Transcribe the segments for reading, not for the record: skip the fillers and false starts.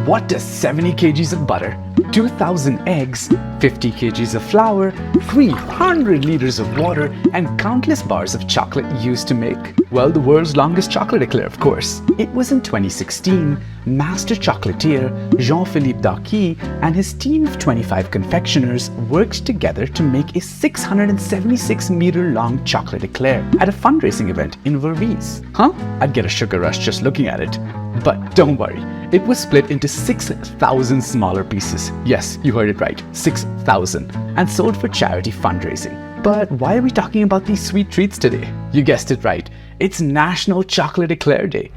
What does 70 kgs of butter, 2,000 eggs, 50 kgs of flour, 300 liters of water, and countless bars of chocolate used to make? Well, the world's longest chocolate eclair, of course. It was in 2016, master chocolatier Jean-Philippe Darcis and his team of 25 confectioners worked together to make a 676-meter-long chocolate eclair at a fundraising event in Verviers. Huh? I'd get a sugar rush just looking at it. But don't worry, it was split into 6,000 smaller pieces. Yes, you heard it right, 6,000, and sold for charity fundraising. But why are we talking about these sweet treats today? You guessed it right, it's National Chocolate Eclair Day.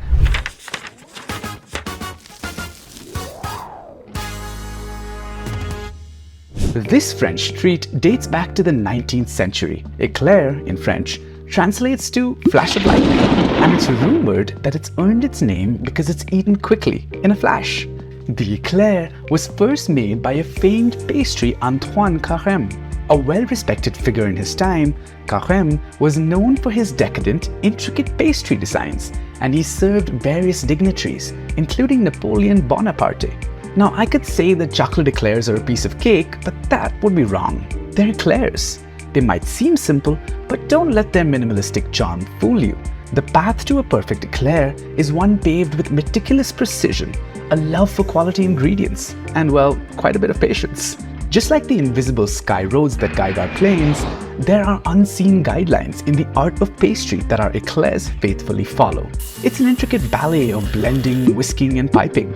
This French treat dates back to the 19th century. Éclair, in French, translates to flash of lightning, and it's rumored that it's earned its name because it's eaten quickly, in a flash. The éclair was first made by a famed pastry Antonin Carême. A well-respected figure in his time, Carême was known for his decadent, intricate pastry designs, and he served various dignitaries, including Napoleon Bonaparte. Now, I could say that chocolate eclairs are a piece of cake, but that would be wrong. They're eclairs. They might seem simple, but don't let their minimalistic charm fool you. The path to a perfect eclair is one paved with meticulous precision, a love for quality ingredients, and well, quite a bit of patience. Just like the invisible sky roads that guide our planes, there are unseen guidelines in the art of pastry that our eclairs faithfully follow. It's an intricate ballet of blending, whisking, and piping.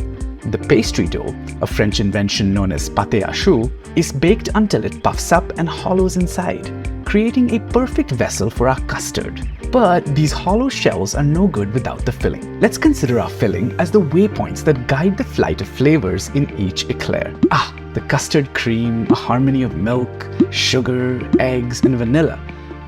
The pastry dough, a French invention known as pâte à choux, is baked until it puffs up and hollows inside, creating a perfect vessel for our custard. But these hollow shells are no good without the filling. Let's consider our filling as the waypoints that guide the flight of flavors in each eclair. The custard cream, a harmony of milk, sugar, eggs, and vanilla,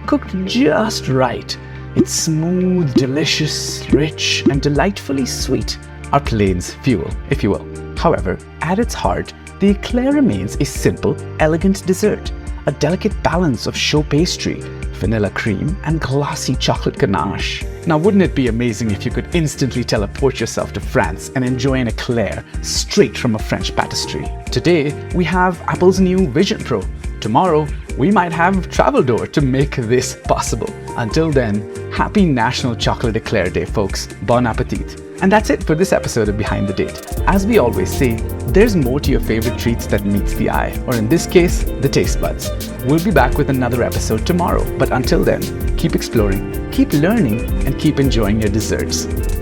cooked just right. It's smooth, delicious, rich, and delightfully sweet. Our plains fuel, if you will. However, at its heart, the eclair remains a simple, elegant dessert, a delicate balance of choux pastry, vanilla cream, and glossy chocolate ganache. Now, wouldn't it be amazing if you could instantly teleport yourself to France and enjoy an eclair straight from a French pastry? Today, we have Apple's new Vision Pro. Tomorrow, we might have Travel Door to make this possible. Until then, happy National Chocolate Eclair Day, folks. Bon appetit. And that's it for this episode of Behind the Date. As we always say, there's more to your favorite treats that meets the eye, or in this case, the taste buds. We'll be back with another episode tomorrow, but until then, keep exploring, keep learning, and keep enjoying your desserts.